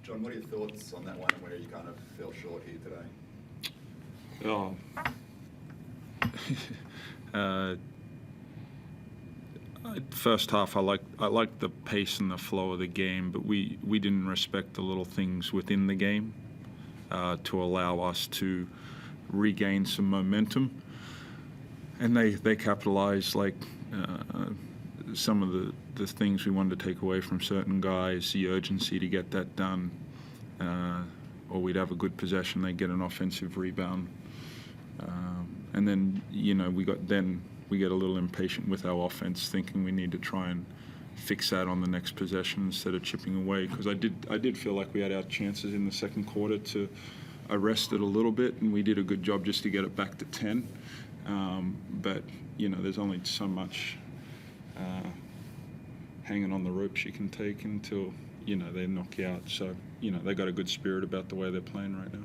John, what are your thoughts on that one and where you kind of fell short here today? Oh. First half, I liked the pace and the flow of the game, but we didn't respect the little things within the game to allow us to regain some momentum. And they capitalized, like some of the things we wanted to take away from certain guys, the urgency to get that done, or we'd have a good possession, they'd get an offensive rebound. And then, we get a little impatient with our offense, thinking we need to try and fix that on the next possession instead of chipping away. Because I did feel like we had our chances in the second quarter to arrest it a little bit, and we did a good job just to get it back to 10. But there's only so much hanging on the ropes you can take until they knock you out. So they got a good spirit about the way they're playing right now.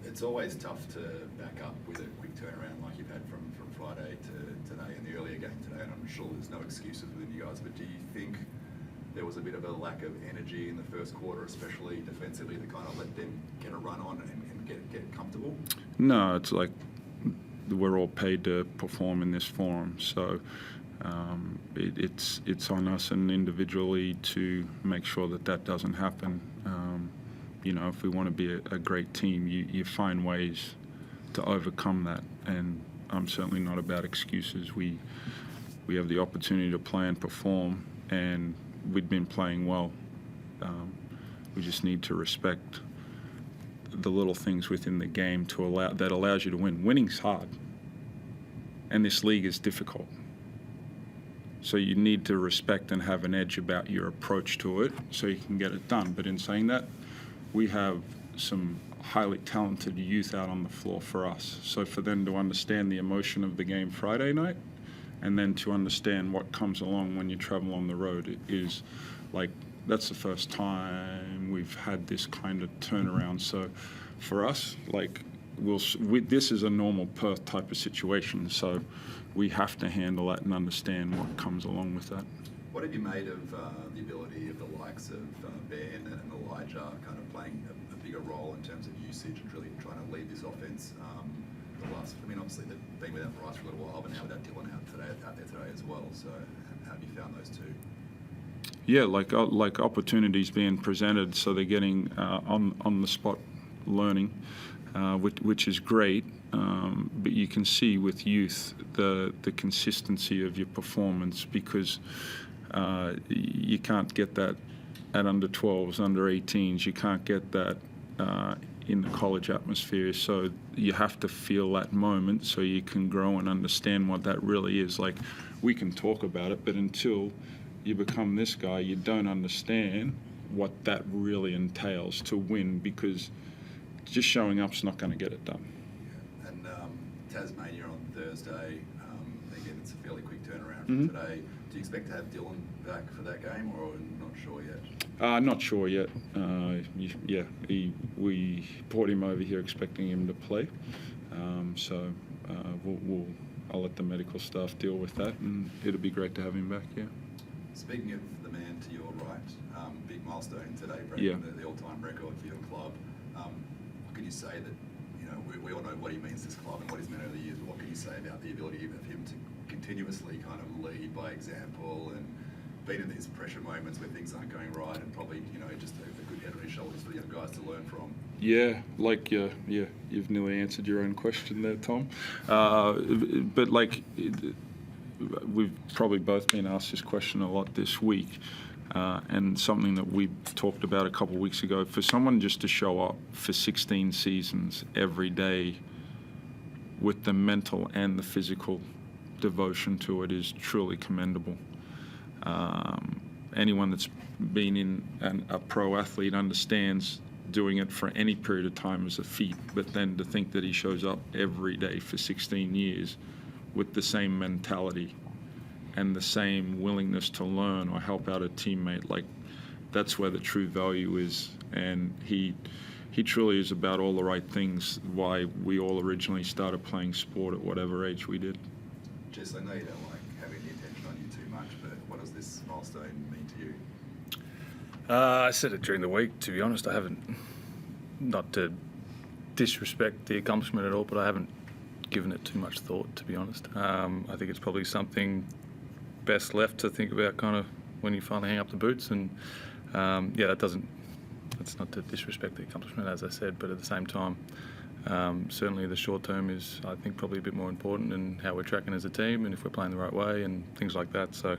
It's always tough to back up with a quick turnaround like you've had from Friday to today and the earlier game today, and I'm sure there's no excuses within you guys, but do you think there was a bit of a lack of energy in the first quarter, especially defensively, to kind of let them get a run on and get comfortable? No, it's like we're all paid to perform in this forum, so it's on us and individually to make sure that doesn't happen. If we want to be a great team, you find ways to overcome that, and I'm certainly not about excuses. We have the opportunity to play and perform, and we've been playing well. We just need to respect the little things within the game that allows you to win. Winning's hard, and this league is difficult. So you need to respect and have an edge about your approach to it so you can get it done. But in saying that, we have some highly talented youth out on the floor for us. So for them to understand the emotion of the game Friday night, and then to understand what comes along when you travel on the road, it is like, that's the first time we've had this kind of turnaround. So for us, like, this is a normal Perth type of situation, so we have to handle that and understand what comes along with that. What have you made of the ability of the likes of Ben and Elijah kind of playing a bigger role in terms of usage and really trying to lead this offense? Obviously they've been without Bryce for a little while, but now without Dylan out there today as well. So how have you found those two? Yeah, like opportunities being presented, so they're getting on the spot learning, which is great. But you can see with youth the consistency of your performance, because you can't get that at under 12s, under 18s. You can't get that in the college atmosphere. So you have to feel that moment so you can grow and understand what that really is. Like, we can talk about it, but until you become this guy, you don't understand what that really entails to win, because just showing up's not going to get it done. Yeah. And Tasmania on Thursday, again, it's a fairly quick turnaround from today. Do you expect to have Dylan back for that game, or not sure yet? Not sure yet. We brought him over here expecting him to play. So I'll let the medical staff deal with that, and it'll be great to have him back, yeah. Speaking of the man to your right, big milestone today, breaking the all-time record for your club. What can you say that, we all know what he means to this club and what he's meant over the years, but what can you say about the ability of him to continuously kind of lead by example and being in these pressure moments where things aren't going right, and probably, just a good head on his shoulders for the young guys to learn from? Yeah, you've nearly answered your own question there, Tom. But we've probably both been asked this question a lot this week, and something that we talked about a couple of weeks ago. For someone just to show up for 16 seasons every day with the mental and the physical devotion to it is truly commendable. Anyone that's been in a pro athlete understands doing it for any period of time is a feat, but then to think that he shows up every day for 16 years with the same mentality and the same willingness to learn or help out a teammate, like, that's where the true value is. And he truly is about all the right things, why we all originally started playing sport at whatever age we did. Jess, I know you don't like having the attention on you too much, but what does this milestone mean to you? I said it during the week, to be honest. I haven't, not to disrespect the accomplishment at all, but I haven't given it too much thought, to be honest. I think it's probably something best left to think about kind of when you finally hang up the boots. And that's not to disrespect the accomplishment, as I said, but at the same time, certainly the short term is, I think, probably a bit more important in how we're tracking as a team and if we're playing the right way and things like that. So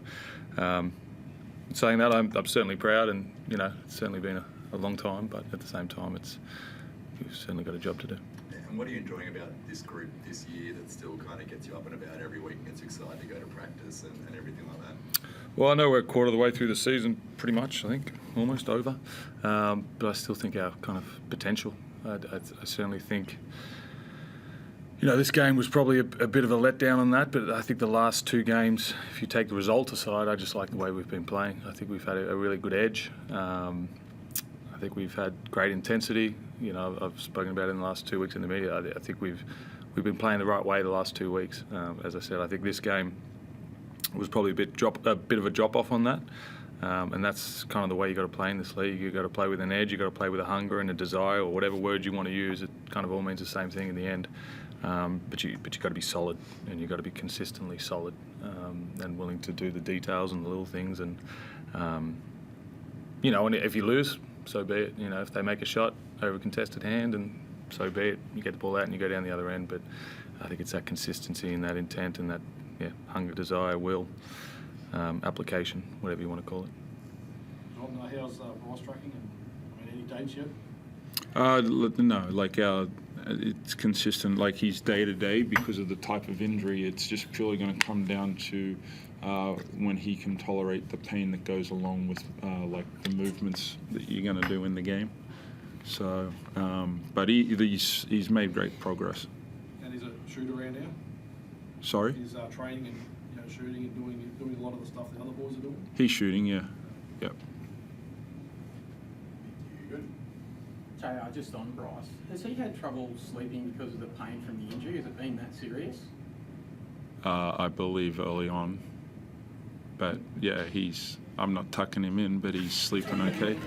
saying that, I'm certainly proud, and it's certainly been a long time, but at the same time, we've certainly got a job to do. And what are you enjoying about this group this year that still kind of gets you up and about every week and gets you excited to go to practice and everything like that? Well, I know we're a quarter of the way through the season, pretty much, I think, almost over. But I still think our kind of potential. I certainly think, this game was probably a bit of a letdown on that, but I think the last two games, if you take the result aside, I just like the way we've been playing. I think we've had a really good edge. I think we've had great intensity. I've spoken about it in the last 2 weeks in the media. I think we've been playing the right way the last 2 weeks. As I said, I think this game was probably a bit of a drop off on that. And that's kind of the way you got to play in this league. You got to play with an edge. You got to play with a hunger and a desire, or whatever word you want to use. It kind of all means the same thing in the end. But you got to be solid, and you got to be consistently solid, and willing to do the details and the little things. And and if you lose, so be it. If they make a shot over a contested hand, and so be it. You get the ball out and you go down the other end. But I think it's that consistency and that intent and that hunger, desire, will. Application, whatever you want to call it. How's Bryce tracking? Any dates yet? No, it's consistent. Like, he's day to day because of the type of injury. It's just purely going to come down to when he can tolerate the pain that goes along with the movements that you're going to do in the game. So, but he's made great progress. And he's a shooter around now. Sorry. He's training and shooting and doing a lot of the stuff the other boys are doing. He's shooting, yeah. Yep. Good. JR, just on Bryce, has he had trouble sleeping because of the pain from the injury? Has it been that serious? I believe early on. But yeah, I'm not tucking him in, but he's sleeping okay.